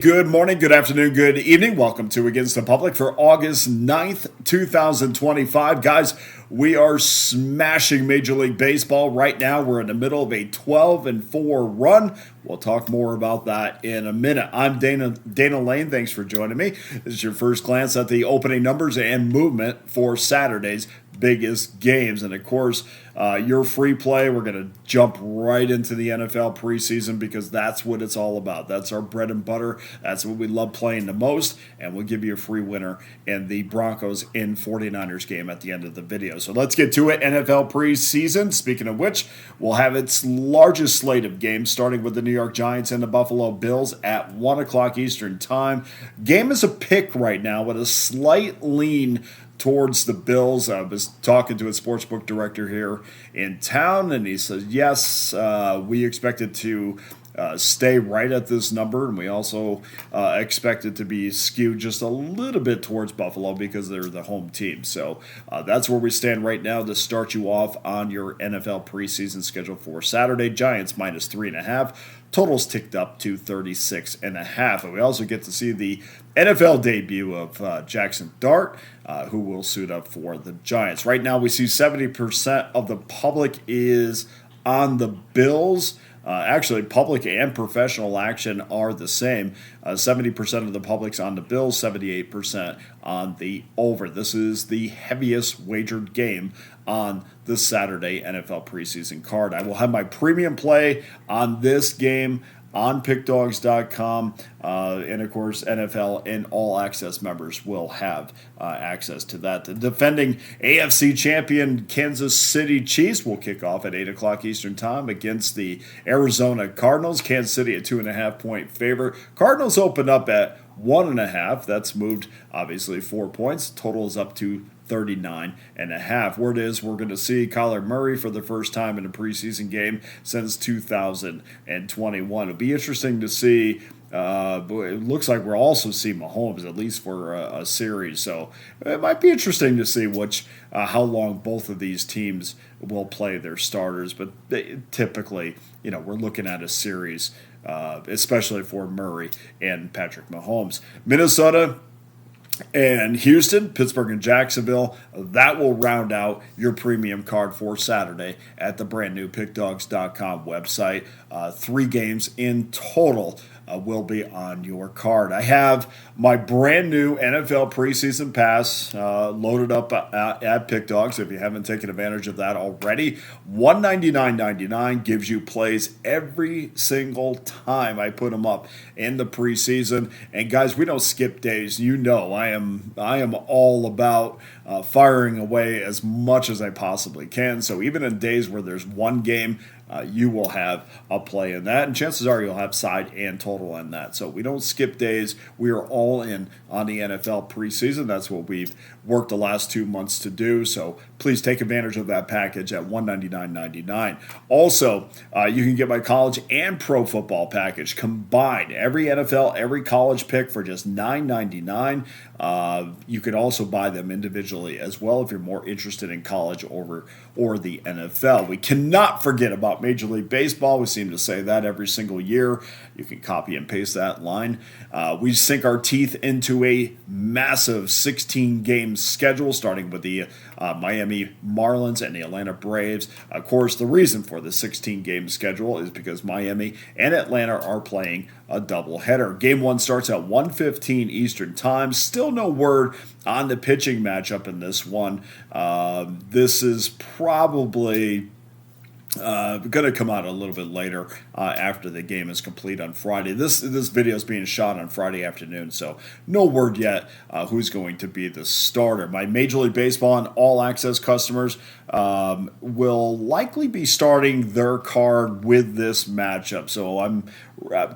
Good morning, good afternoon, good evening. Welcome to Against the Public for August 9th, 2025. Guys, we are smashing Major League Baseball right now. We're in the middle of a 12-4 run. We'll talk more about that in a minute. I'm Dana Lane. Thanks for joining me. This is your first glance at the opening numbers and movement for Saturday's biggest games. And of course, your free play, we're going to jump right into the NFL preseason because that's what it's all about. That's our bread and butter. That's what we love playing the most. And we'll give you a free winner in the Broncos in 49ers game at the end of the video. So let's get to it. NFL preseason. Speaking of which, we'll have its largest slate of games starting with the New York Giants and the Buffalo Bills at 1 o'clock Eastern time. Game is a pick right now with a slight lean towards the Bills. I was talking to a sportsbook director here in town, and he says, yes, we expect it to stay right at this number, and we also expect it to be skewed just a little bit towards Buffalo because they're the home team. So that's where we stand right now to start you off on your NFL preseason schedule for Saturday. Giants minus 3.5. Totals ticked up to 36.5. And we also get to see the NFL debut of Jackson Dart, who will suit up for the Giants. Right now we see 70% of the public is on the Bills. Actually, public and professional action are the same. 70% of the public's on the Bills, 78% on the over. This is the heaviest wagered game on the Saturday NFL preseason card. I will have my premium play on this game on Pickdawgz.com, and of course NFL and all access members will have access to that. The defending AFC champion Kansas City Chiefs will kick off at 8 o'clock Eastern time against the Arizona Cardinals. Kansas City a 2.5 point favorite. Cardinals open up at 1.5. That's moved obviously 4 points. Total is up to 39.5. Word is we're going to see Kyler Murray for the first time in a preseason game since 2021. It'll be interesting to see. It looks like we'll also see Mahomes at least for a series. So it might be interesting to see how long both of these teams will play their starters. But typically, we're looking at a series, especially for Murray and Patrick Mahomes. Minnesota and Houston, Pittsburgh, and Jacksonville. That will round out your premium card for Saturday at the brand new Pickdawgz.com website. 3 games in total will be on your card. I have my brand new NFL preseason pass loaded up at Pickdawgz. If you haven't taken advantage of that already, $199.99 gives you plays every single time I put them up in the preseason. And guys, we don't skip days. I am all about firing away as much as I possibly can. So even in days where there's one game, you will have a play in that, and chances are you'll have side and total in that. So we don't skip days. We are all in on the NFL preseason. That's what we've worked the last 2 months to do. So please take advantage of that package at $199.99. Also, you can get my college and pro football package combined. Every NFL, every college pick for just $9.99. You can also buy them individually as well if you're more interested in college or the NFL. We cannot forget about Major League Baseball. We seem to say that every single year. You can copy and paste that line. We sink our teeth into a massive 16-game schedule, starting with the Miami Marlins and the Atlanta Braves. Of course, the reason for the 16-game schedule is because Miami and Atlanta are playing a doubleheader. Game 1 starts at 1:15 Eastern time. Still no word on the pitching matchup in this one. This is probably going to come out a little bit later after the game is complete on Friday. This video is being shot on Friday afternoon, so no word yet who's going to be the starter. My Major League Baseball and All Access customers will likely be starting their card with this matchup, so I'm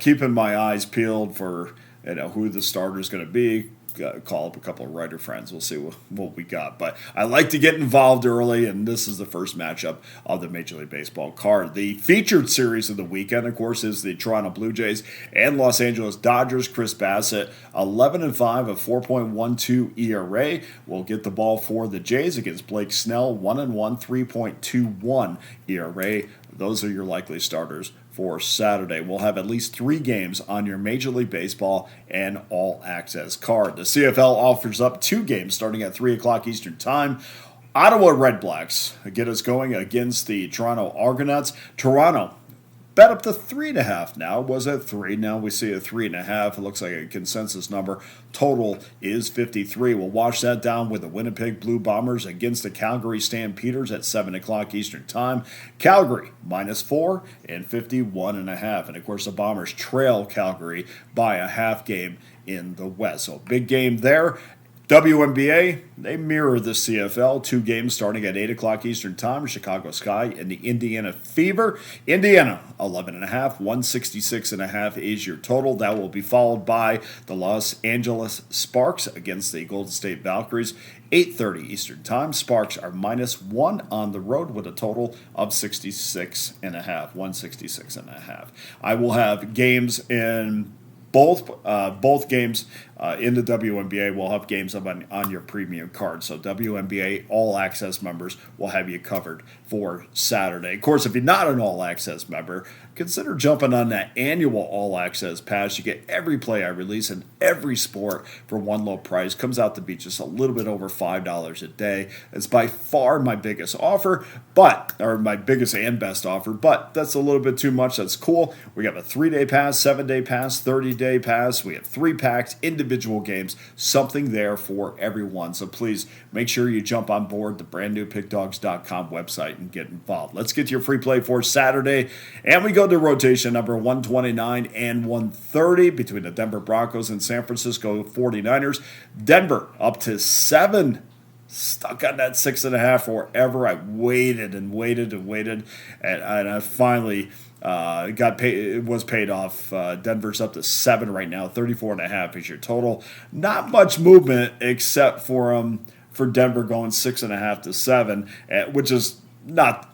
keeping my eyes peeled for who the starter is going to be. Call up a couple of writer friends. We'll see what we got. But I like to get involved early, and this is the first matchup of the Major League Baseball card. The featured series of the weekend, of course, is the Toronto Blue Jays and Los Angeles Dodgers. Chris Bassett, 11-5, a 4.12 ERA. Will get the ball for the Jays against Blake Snell, 1-1, 3.21 ERA. those are your likely starters for Saturday. We'll have at least 3 games on your Major League Baseball and All Access card. The CFL offers up 2 games starting at 3 o'clock Eastern Time. Ottawa Red Blacks get us going against the Toronto Argonauts. Toronto bet up to 3.5 now. It was at 3. Now we see a 3.5. It looks like a consensus number. Total is 53. We'll wash that down with the Winnipeg Blue Bombers against the Calgary Stampeders at 7 o'clock Eastern Time. Calgary -4 and 51.5. And of course, the Bombers trail Calgary by a half game in the West. So big game there. WNBA, they mirror the CFL. 2 games starting at 8 o'clock Eastern Time. Chicago Sky and the Indiana Fever. Indiana, 11.5, 166.5 is your total. That will be followed by the Los Angeles Sparks against the Golden State Valkyries. 8:30 Eastern Time. Sparks are -1 on the road with a total of 66.5, 166.5. I will have games in both games in the WNBA. Will have games up on your premium card. So WNBA All Access members will have you covered for Saturday. Of course, if you're not an All Access member, consider jumping on that annual All Access pass. You get every play I release in every sport for one low price. Comes out to be just a little bit over $5 a day. It's by far my biggest offer, or my biggest and best offer, but that's a little bit too much. That's cool. We have a 3-day pass, 7-day pass, 30-day pass. We have 3 packs, individual games, something there for everyone. So please make sure you jump on board the brand new Pickdawgz.com website and get involved. Let's get to your free play for Saturday. And we go to rotation number 129 and 130 between the Denver Broncos and San Francisco 49ers. Denver up to 7. Stuck on that 6.5 forever. I waited and waited and waited, and I finally got paid. It was paid off. Denver's up to 7 right now. 34.5 is your total. Not much movement except for Denver going 6.5 to 7, which is not.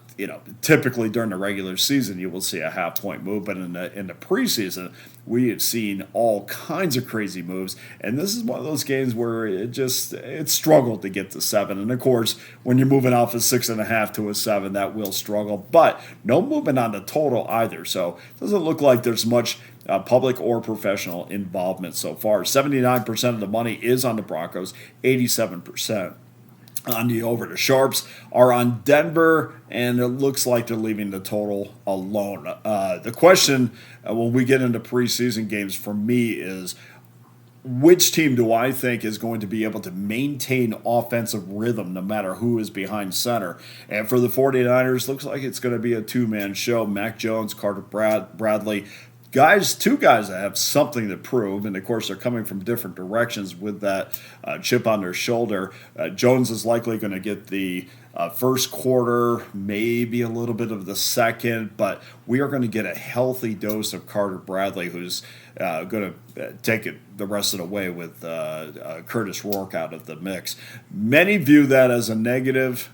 Typically during the regular season, you will see a half-point move, but in the preseason, we have seen all kinds of crazy moves, and this is one of those games where it struggled to get to 7. And of course, when you're moving off a 6.5 to a 7, that will struggle. But no movement on the total either, so it doesn't look like there's much public or professional involvement so far. 79% of the money is on the Broncos, 87%. On the over. The Sharps are on Denver, and it looks like they're leaving the total alone. The question when we get into preseason games for me is, which team do I think is going to be able to maintain offensive rhythm no matter who is behind center? And for the 49ers, looks like it's going to be a 2-man show. Mac Jones, Carter Bradley. Two guys that have something to prove, and of course they're coming from different directions with that chip on their shoulder. Jones is likely going to get the first quarter, maybe a little bit of the second, but we are going to get a healthy dose of Carter Bradley, who's going to take it the rest of the way with Curtis Rourke out of the mix. Many view that as a negative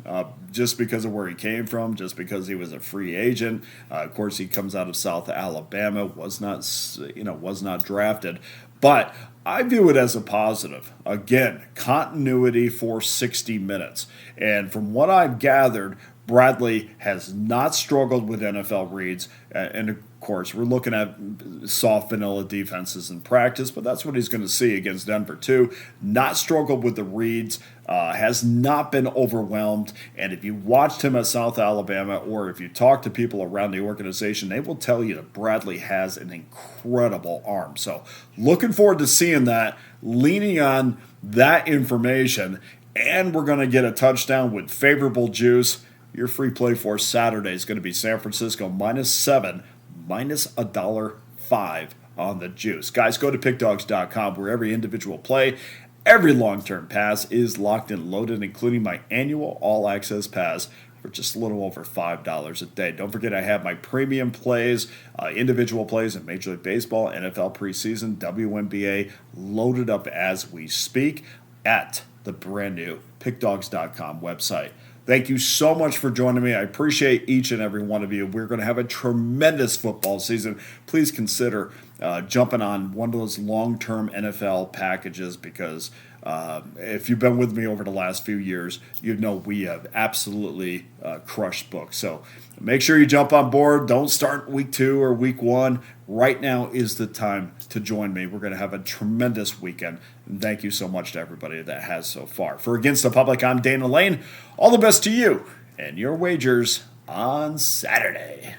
just because of where he came from, just because he was a free agent. Of course, he comes out of South Alabama, was not drafted, but I view it as a positive. Again, continuity for 60 minutes. And from what I've gathered, Bradley has not struggled with NFL reads. And of course, we're looking at soft vanilla defenses in practice, but that's what he's going to see against Denver too. Not struggled with the reads, has not been overwhelmed. And if you watched him at South Alabama, or if you talk to people around the organization, they will tell you that Bradley has an incredible arm. So looking forward to seeing that, leaning on that information, and we're going to get a touchdown with favorable juice. Your free play for Saturday is going to be San Francisco -7, -$1.05 on the juice. Guys, go to pickdawgz.com where every individual play, every long-term pass is locked and loaded, including my annual all-access pass for just a little over $5 a day. Don't forget I have my premium plays, individual plays in Major League Baseball, NFL preseason, WNBA loaded up as we speak at the brand new pickdawgz.com website. Thank you so much for joining me. I appreciate each and every one of you. We're going to have a tremendous football season. Please consider jumping on one of those long-term NFL packages because If you've been with me over the last few years, you know we have absolutely crushed books. So make sure you jump on board. Don't start week 2 or week 1. Right now is the time to join me. We're going to have a tremendous weekend. And thank you so much to everybody that has so far. For Against the Public, I'm Dana Lane. All the best to you and your wagers on Saturday.